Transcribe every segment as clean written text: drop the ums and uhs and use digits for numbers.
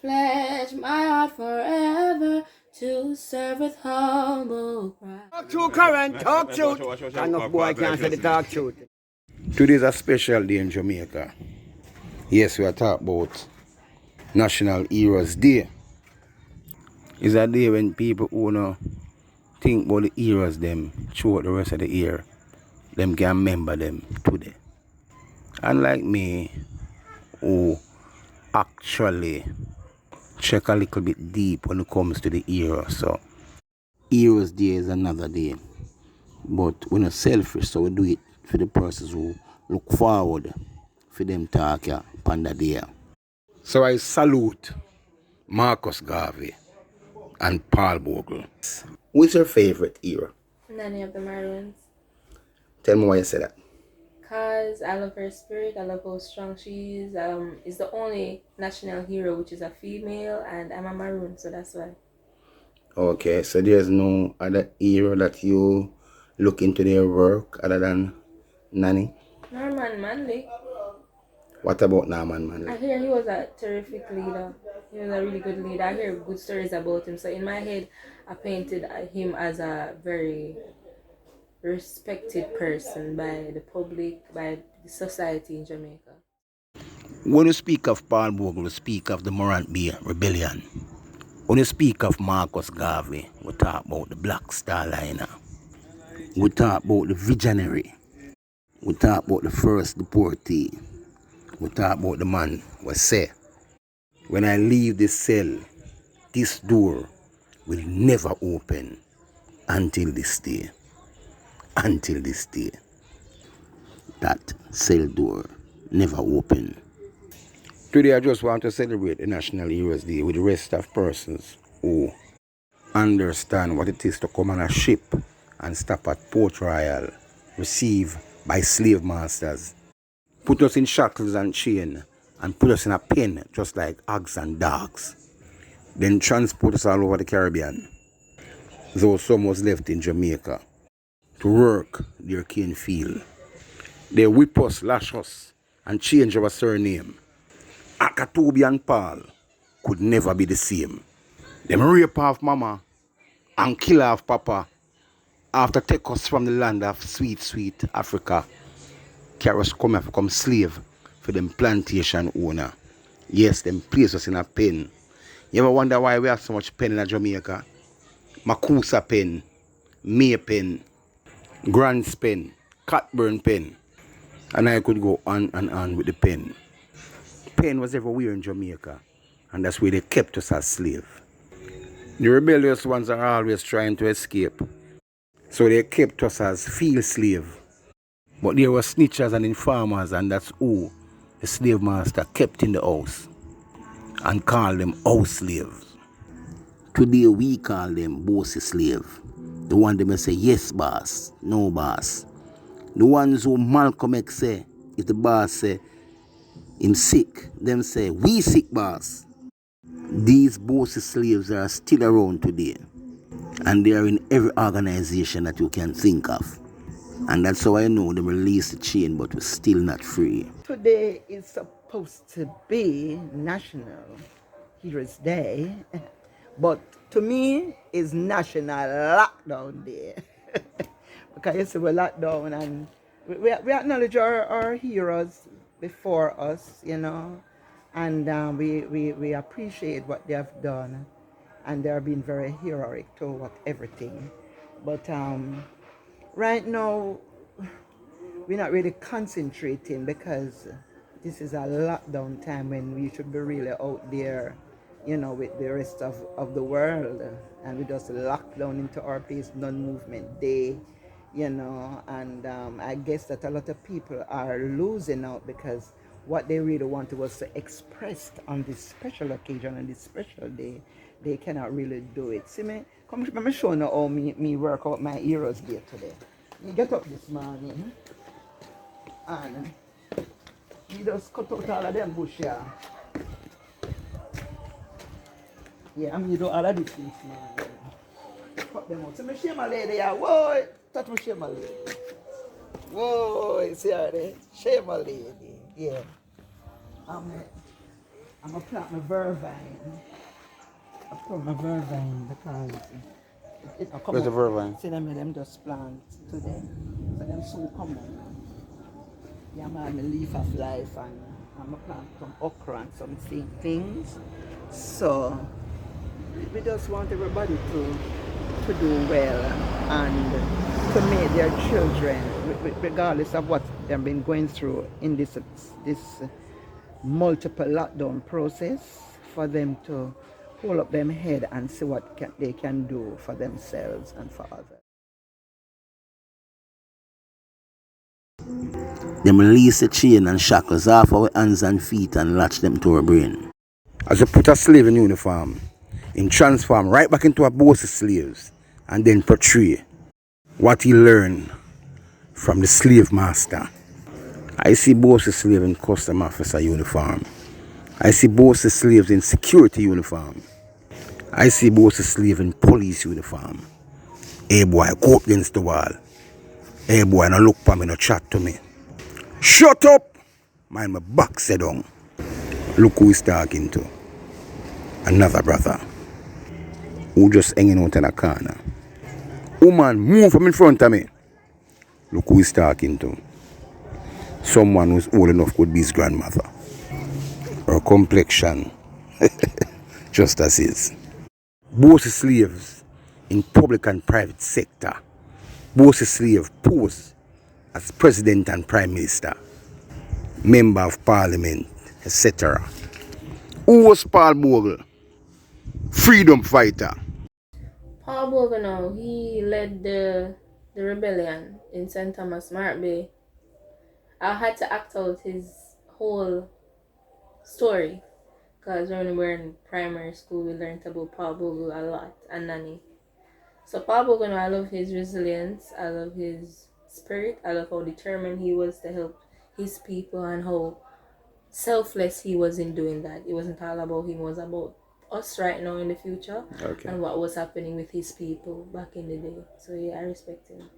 Pledge my heart forever to serve with humble pride. Talk truth, current, talk truth. Enough boy can't say the talk truth. Today is a special day in Jamaica. Yes, we are talking about National Heroes Day. It's a day when people who know think about the heroes them throughout the rest of the year, them can remember them today. Unlike me, who actually check a little bit deep when it comes to the heroes. So Heroes Day is another day. But we're not selfish, so we do it for the persons who look forward for them talk upon that day. So I salute Marcus Garvey and Paul Bogle. Who's your favorite hero? Nanny of the Maroons. Tell me why you say that. Cause I love her spirit, I love how strong she is. Is the only national hero which is a female, and I'm a Maroon, so that's why. Okay, so there's no other hero that you look into their work other than Nanny? Norman Manley. What about Norman Manley? I hear he was a terrific leader. He was a really good leader. I hear good stories about him. So in my head, I painted him as a very respected person by the public, by the society in Jamaica. When you speak of Paul Bogle, you speak of the Morant Bay Rebellion. When you speak of Marcus Garvey, we talk about the Black Star Liner. We talk about the Visionary. We talk about the first deportee. We talk about the man who say, when I leave this cell, this door will never open until this day. Until this day. That cell door never open. Today I just want to celebrate the National Heroes Day with the rest of persons who understand what it is to come on a ship and stop at Port Royal, received by slave masters, put us in shackles and chain, and put us in a pen just like hogs and dogs. Then transport us all over the Caribbean, though some was left in Jamaica, to work their cane field. They whip us, lash us, and change our surname. Akatobi and Paul could never be the same. Them rape off mama and kill off papa after take us from the land of sweet, sweet Africa. Carry us come here become slave for them plantation owner. Yes, them place us in a pen. You ever wonder why we have so much pen in Jamaica? Makusa pen, May pen, Grants pen, Catburn pen. And I could go on and on with the pen. Pen was everywhere in Jamaica, and that's where they kept us as slaves. The rebellious ones are always trying to escape, so they kept us as field slaves. But there were snitchers and informers, and that's who the slave master kept in the house and called them house slaves. Today we call them bossy slave. The one they may say yes boss, no boss. The ones who Malcolm X say, if the boss say him sick, them say we sick boss. These bossy slaves are still around today, and they are in every organization that you can think of. And that's how I know they released the chain, but we're still not free. Today is supposed to be National Heroes Day, but to me, it's National Lockdown Day. Because you see, we're locked down and we acknowledge our heroes before us, you know, and we appreciate what they have done, and they're being very heroic to everything. But right now, we're not really concentrating because this is a lockdown time when we should be really out there, you know, with the rest of the world. And we just locked down into our place, non-movement day, you know. And I guess that a lot of people are losing out because what they really wanted was to express on this special occasion, on this special day. They cannot really do it. See me, come let me show you how me work out my Heroes Day today. You get up this morning and you just cut out all of them bush here. Yeah, I mean you do all of these things, man. Cut them out. So me share my lady here. Whoa, touch me share my lady. Whoa, see her there? Share my lady. Yeah. I'm gonna plant my vervine. I plant my vervine because it come Where's the up. vervine? See them just plant today. So them soon come up. Yeah, man, the leaf of life, and I'm gonna plant some okra and some things. So we just want everybody to do well and to make their children, regardless of what they've been going through in this multiple lockdown process, for them to hold up their head and see what they can do for themselves and for others. Them release the chain and shackles off our hands and feet and latch them to our brain. As you put a slave in uniform, him transform right back into a boss of slaves and then portray what he learned from the slave master. I see boss of slave in custom officer uniform. I see boss of slaves in security uniform. I see boss of slave in police uniform. Hey boy, go up against the wall. Hey boy, no look for me, no chat to me. Shut up! Mind my back sit down. Look who he's talking to. Another brother who just hanging out in a corner. Woman, move from in front of me. Look who he's talking to. Someone who's old enough could be his grandmother. Her complexion, just as is. Both slaves in public and private sector. Both slaves pose as president and prime minister, member of parliament, etc. Who was Paul Bogle? Freedom fighter. Paul Bogle, he led the rebellion in St. Thomas, Mark Bay. I had to act out his whole story because when we were in primary school, we learned about Paul Bogle a lot and Nanny. So Paul Bogle, I love his resilience, I love his spirit, I love how determined he was to help his people and how selfless he was in doing that. It wasn't all about him, it was about us right now in the future. Okay. And what was happening with his people back in the day. So yeah, I respect him.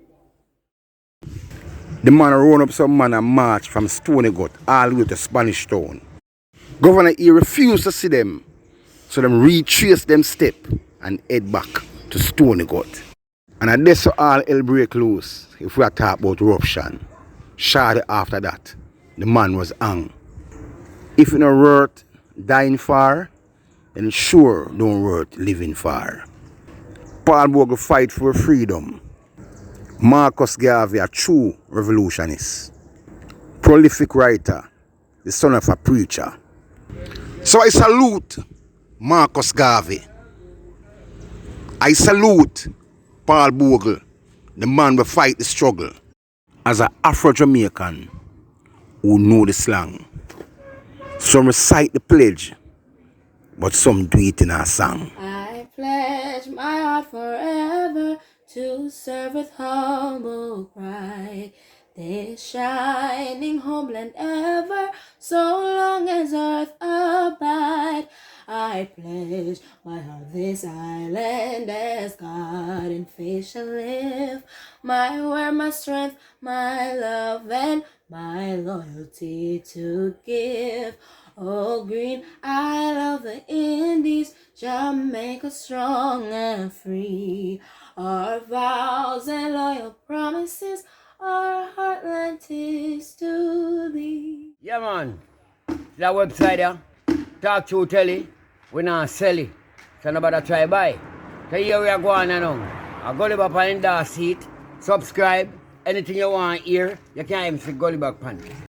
The man run up some man and march from Stony Gut all the way to Spanish Town. Governor he refused to see them, so them retrace them step and head back to Stony Gut. And I guess so all hell break loose if we are talking about eruption. Shortly after that, the man was hung. If you not worth dying far, then sure don't worth living far. Paul Bogle fight for freedom. Marcus Garvey, a true revolutionist. Prolific writer, the son of a preacher. So I salute Marcus Garvey. I salute Paul Bogle, the man who fight the struggle. As an Afro-Jamaican who know the slang. Some recite the pledge, but some do it in a song. I pledge my heart forever to serve with humble pride this shining homeland ever, so long as earth abide. I pledge my heart this island as God in faith shall live. My word, my strength, my love, and my loyalty to give. Oh, green, I love the Indies, Jamaica strong and free. Our vows and loyal promises, our heartland is to thee. Yeah, man. That website there, talk to telly, we not sell it. So nobody try buy. So here we are going now. I go up on the seat, subscribe, anything you want here, you can even see Gully Back Pan.